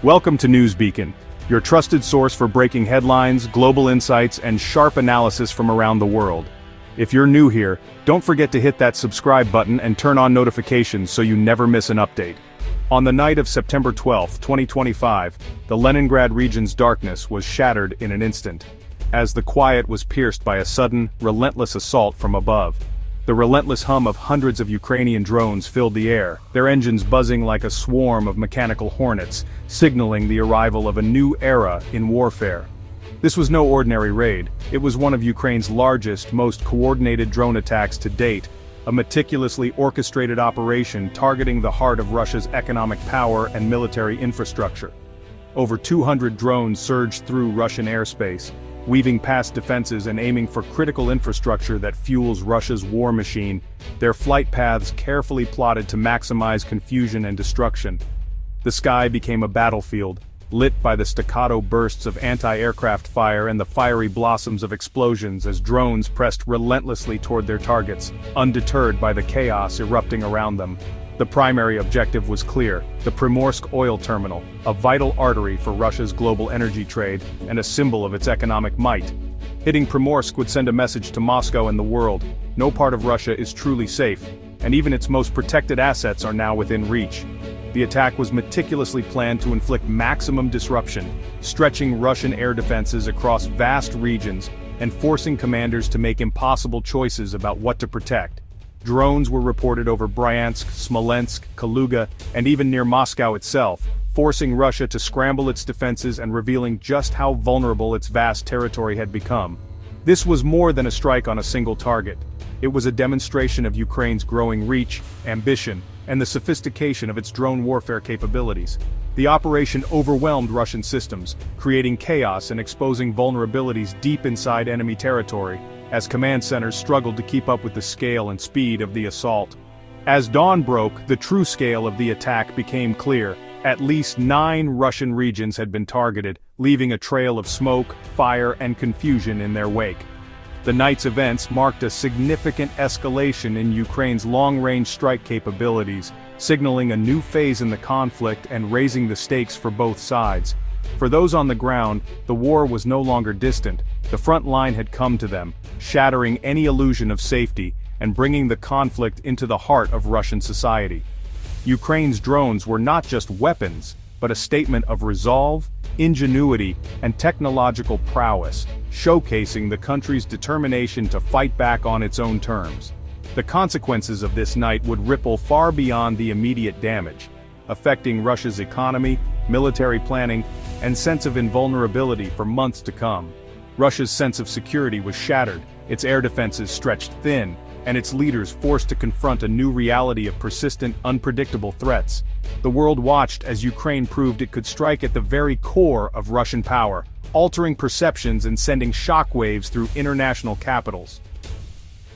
Welcome to News Beacon, your trusted source for breaking headlines, global insights, and sharp analysis from around the world. If you're new here, don't forget to hit that subscribe button and turn on notifications so you never miss an update. On the night of September 12, 2025, the Leningrad region's darkness was shattered in an instant, as the quiet was pierced by a sudden, relentless assault from above. The relentless hum of hundreds of Ukrainian drones filled the air, their engines buzzing like a swarm of mechanical hornets, signaling the arrival of a new era in warfare. This was no ordinary raid. It was one of Ukraine's largest, most coordinated drone attacks to date, a meticulously orchestrated operation targeting the heart of Russia's economic power and military infrastructure. Over 200 drones surged through Russian airspace, weaving past defenses and aiming for critical infrastructure that fuels Russia's war machine, their flight paths carefully plotted to maximize confusion and destruction. The sky became a battlefield, lit by the staccato bursts of anti-aircraft fire and the fiery blossoms of explosions as drones pressed relentlessly toward their targets, undeterred by the chaos erupting around them. The primary objective was clear: the Primorsk oil terminal, a vital artery for Russia's global energy trade and a symbol of its economic might. Hitting Primorsk would send a message to Moscow and the world: no part of Russia is truly safe, and even its most protected assets are now within reach. The attack was meticulously planned to inflict maximum disruption, stretching Russian air defenses across vast regions and forcing commanders to make impossible choices about what to protect. Drones were reported over Bryansk, Smolensk, Kaluga, and even near Moscow itself, forcing Russia to scramble its defenses and revealing just how vulnerable its vast territory had become. This was more than a strike on a single target. It was a demonstration of Ukraine's growing reach, ambition, and the sophistication of its drone warfare capabilities. The operation overwhelmed Russian systems, creating chaos and exposing vulnerabilities deep inside enemy territory, as command centers struggled to keep up with the scale and speed of the assault. As dawn broke, the true scale of the attack became clear. At least 9 Russian regions had been targeted, leaving a trail of smoke, fire, and confusion in their wake. The night's events marked a significant escalation in Ukraine's long-range strike capabilities, signaling a new phase in the conflict and raising the stakes for both sides. For those on the ground, the war was no longer distant. The front line had come to them, shattering any illusion of safety and bringing the conflict into the heart of Russian society. Ukraine's drones were not just weapons, but a statement of resolve, ingenuity, and technological prowess, showcasing the country's determination to fight back on its own terms. The consequences of this night would ripple far beyond the immediate damage, affecting Russia's economy, military planning, and sense of invulnerability for months to come. Russia's sense of security was shattered, its air defenses stretched thin, and its leaders forced to confront a new reality of persistent, unpredictable threats. The world watched as Ukraine proved it could strike at the very core of Russian power, altering perceptions and sending shockwaves through international capitals.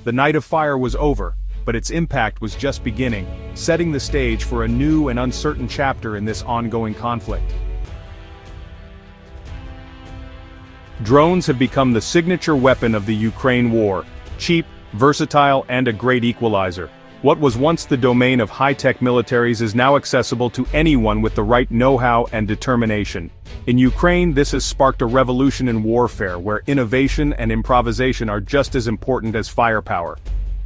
The night of fire was over, but its impact was just beginning, setting the stage for a new and uncertain chapter in this ongoing conflict. Drones have become the signature weapon of the Ukraine war: cheap, versatile, and a great equalizer. What was once the domain of high-tech militaries is now accessible to anyone with the right know-how and determination. In Ukraine, this has sparked a revolution in warfare where innovation and improvisation are just as important as firepower.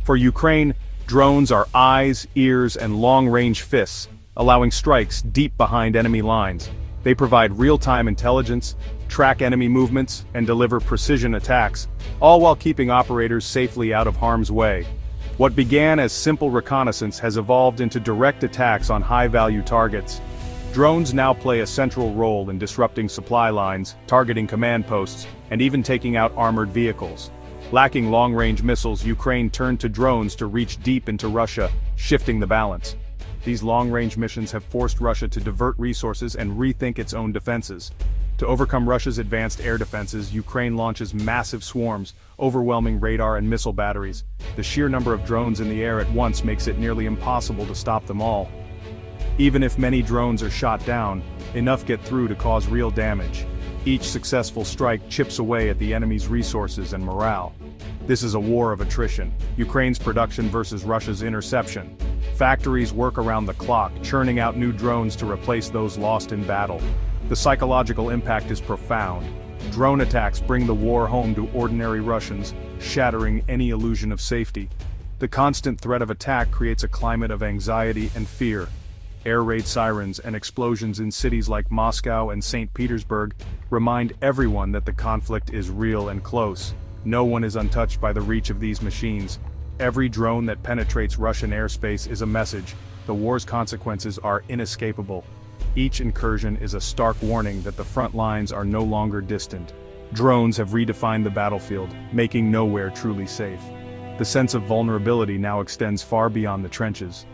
For Ukraine, drones are eyes, ears, and long-range fists, allowing strikes deep behind enemy lines. They provide real-time intelligence, track enemy movements, and deliver precision attacks, all while keeping operators safely out of harm's way. What began as simple reconnaissance has evolved into direct attacks on high-value targets. Drones now play a central role in disrupting supply lines, targeting command posts, and even taking out armored vehicles. Lacking long-range missiles, Ukraine turned to drones to reach deep into Russia, shifting the balance. These long-range missions have forced Russia to divert resources and rethink its own defenses. To overcome Russia's advanced air defenses, Ukraine launches massive swarms, overwhelming radar and missile batteries. The sheer number of drones in the air at once makes it nearly impossible to stop them all. Even if many drones are shot down, enough get through to cause real damage. Each successful strike chips away at the enemy's resources and morale. This is a war of attrition, Ukraine's production versus Russia's interception. Factories work around the clock, churning out new drones to replace those lost in battle. The psychological impact is profound. Drone attacks bring the war home to ordinary Russians, shattering any illusion of safety. The constant threat of attack creates a climate of anxiety and fear. Air raid sirens and explosions in cities like Moscow and St. Petersburg remind everyone that the conflict is real and close. No one is untouched by the reach of these machines. Every drone that penetrates Russian airspace is a message. The war's consequences are inescapable. Each incursion is a stark warning that the front lines are no longer distant. Drones have redefined the battlefield, making nowhere truly safe. The sense of vulnerability now extends far beyond the trenches.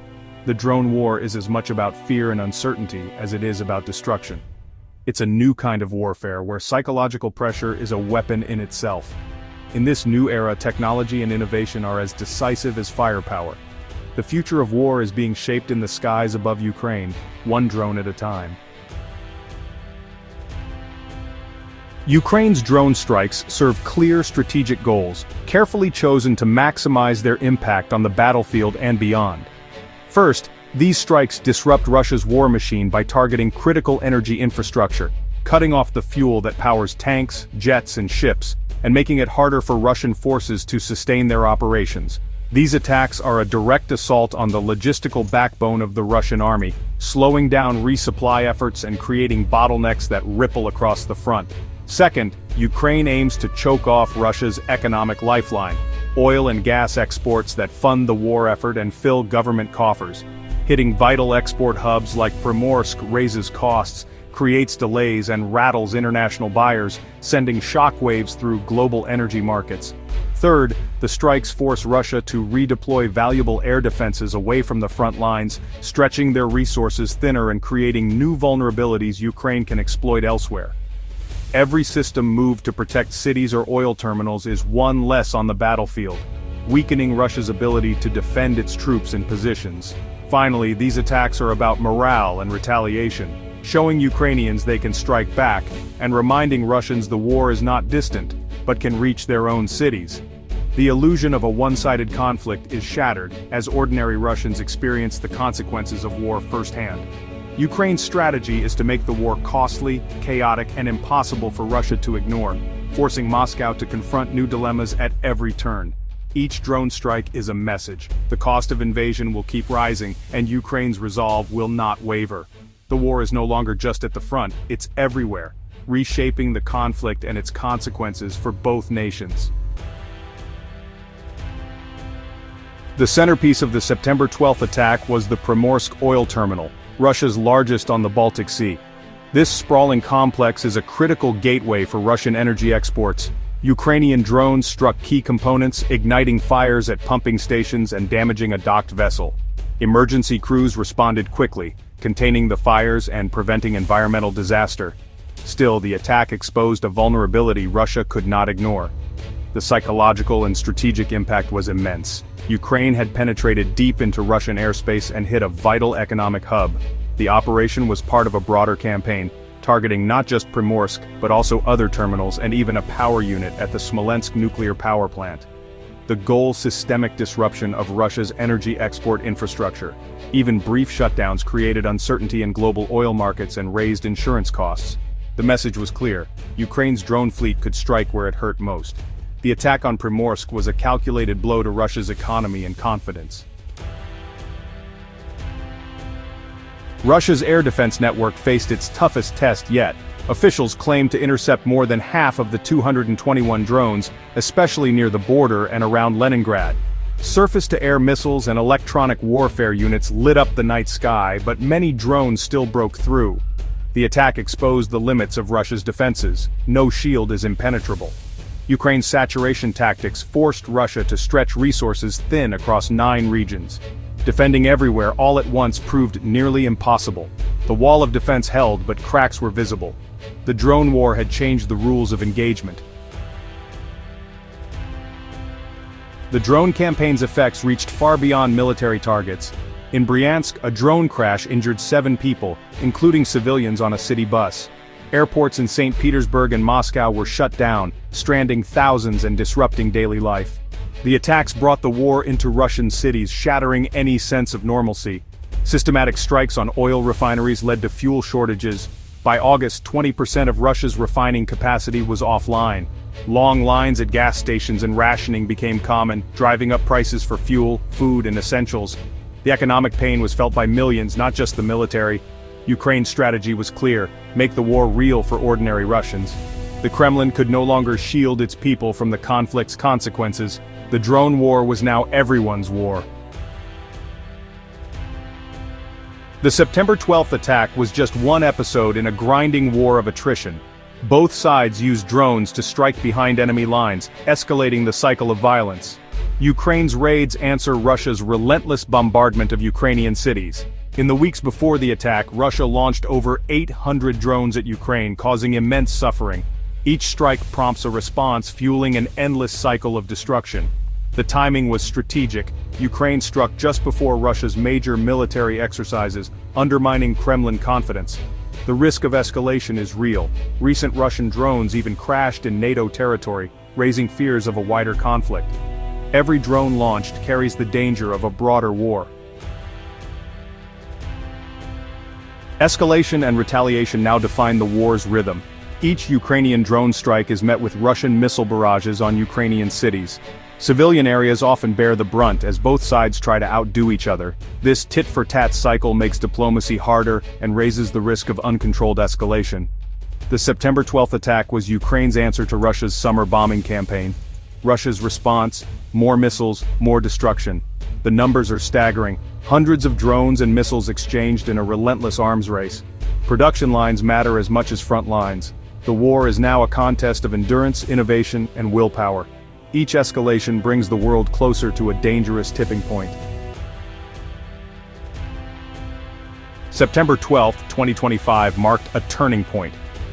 The drone war is as much about fear and uncertainty as it is about destruction. It's a new kind of warfare where psychological pressure is a weapon in itself. In this new era, technology and innovation are as decisive as firepower. The future of war is being shaped in the skies above Ukraine, one drone at a time. Ukraine's drone strikes serve clear strategic goals, carefully chosen to maximize their impact on the battlefield and beyond. First, these strikes disrupt Russia's war machine by targeting critical energy infrastructure, cutting off the fuel that powers tanks, jets, and ships, and making it harder for Russian forces to sustain their operations. These attacks are a direct assault on the logistical backbone of the Russian army, slowing down resupply efforts and creating bottlenecks that ripple across the front. Second, Ukraine aims to choke off Russia's economic lifeline, oil and gas exports that fund the war effort and fill government coffers. Hitting vital export hubs like Primorsk raises costs, creates delays and rattles international buyers, sending shockwaves through global energy markets. Third, the strikes force Russia to redeploy valuable air defenses away from the front lines, stretching their resources thinner and creating new vulnerabilities Ukraine can exploit elsewhere. Every system moved to protect cities or oil terminals is one less on the battlefield, weakening Russia's ability to defend its troops and positions. Finally, these attacks are about morale and retaliation, showing Ukrainians they can strike back, and reminding Russians the war is not distant, but can reach their own cities. The illusion of a one-sided conflict is shattered as ordinary Russians experience the consequences of war firsthand. Ukraine's strategy is to make the war costly, chaotic, and impossible for Russia to ignore, forcing Moscow to confront new dilemmas at every turn. Each drone strike is a message. The cost of invasion will keep rising, and Ukraine's resolve will not waver. The war is no longer just at the front, it's everywhere, reshaping the conflict and its consequences for both nations. The centerpiece of the September 12th attack was the Primorsk oil terminal, Russia's largest on the Baltic Sea. This sprawling complex is a critical gateway for Russian energy exports. Ukrainian drones struck key components, igniting fires at pumping stations and damaging a docked vessel. Emergency crews responded quickly, containing the fires and preventing environmental disaster. Still, the attack exposed a vulnerability Russia could not ignore. The psychological and strategic impact was immense. Ukraine had penetrated deep into Russian airspace and hit a vital economic hub. The operation was part of a broader campaign, targeting not just Primorsk, but also other terminals and even a power unit at the Smolensk nuclear power plant. The goal: systemic disruption of Russia's energy export infrastructure. Even brief shutdowns created uncertainty in global oil markets and raised insurance costs. The message was clear: Ukraine's drone fleet could strike where it hurt most. The attack on Primorsk was a calculated blow to Russia's economy and confidence. Russia's air defense network faced its toughest test yet. Officials claimed to intercept more than half of the 221 drones, especially near the border and around Leningrad. Surface-to-air missiles and electronic warfare units lit up the night sky, but many drones still broke through. The attack exposed the limits of Russia's defenses. No shield is impenetrable. Ukraine's saturation tactics forced Russia to stretch resources thin across 9 regions. Defending everywhere all at once proved nearly impossible. The wall of defense held, but cracks were visible. The drone war had changed the rules of engagement. The drone campaign's effects reached far beyond military targets. In Bryansk, a drone crash injured 7 people, including civilians on a city bus. Airports in St. Petersburg and Moscow were shut down, stranding thousands and disrupting daily life. The attacks brought the war into Russian cities, shattering any sense of normalcy. Systematic strikes on oil refineries led to fuel shortages. By August, 20% of Russia's refining capacity was offline. Long lines at gas stations and rationing became common, driving up prices for fuel, food, and essentials. The economic pain was felt by millions, not just the military. Ukraine's strategy was clear: make the war real for ordinary Russians. The Kremlin could no longer shield its people from the conflict's consequences. The drone war was now everyone's war. The September 12th attack was just one episode in a grinding war of attrition. Both sides used drones to strike behind enemy lines, escalating the cycle of violence. Ukraine's raids answer Russia's relentless bombardment of Ukrainian cities. In the weeks before the attack, Russia launched over 800 drones at Ukraine, causing immense suffering. Each strike prompts a response, fueling an endless cycle of destruction. The timing was strategic. Ukraine struck just before Russia's major military exercises, undermining Kremlin confidence. The risk of escalation is real. Recent Russian drones even crashed in NATO territory, raising fears of a wider conflict. Every drone launched carries the danger of a broader war. Escalation and retaliation now define the war's rhythm. Each Ukrainian drone strike is met with Russian missile barrages on Ukrainian cities. Civilian areas often bear the brunt as both sides try to outdo each other. This tit-for-tat cycle makes diplomacy harder and raises the risk of uncontrolled escalation. The September 12th attack was Ukraine's answer to Russia's summer bombing campaign. Russia's response: more missiles, more destruction. The numbers are staggering. Hundreds of drones and missiles exchanged in a relentless arms race. Production lines matter as much as front lines. The war is now a contest of endurance, innovation, and willpower. Each escalation brings the world closer to a dangerous tipping point. September 12, 2025 marked a turning point.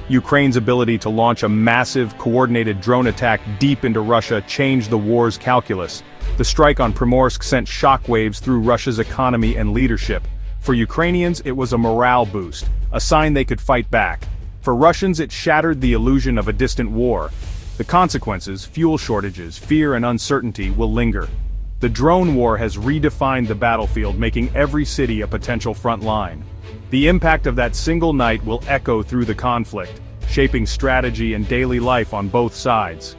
Ukraine's ability to launch a massive, coordinated drone attack deep into Russia changed the war's calculus. The strike on Primorsk sent shockwaves through Russia's economy and leadership. For Ukrainians, it was a morale boost, a sign they could fight back. For Russians, it shattered the illusion of a distant war. The consequences, fuel shortages, fear and uncertainty, will linger. The drone war has redefined the battlefield, making every city a potential front line. The impact of that single night will echo through the conflict, shaping strategy and daily life on both sides.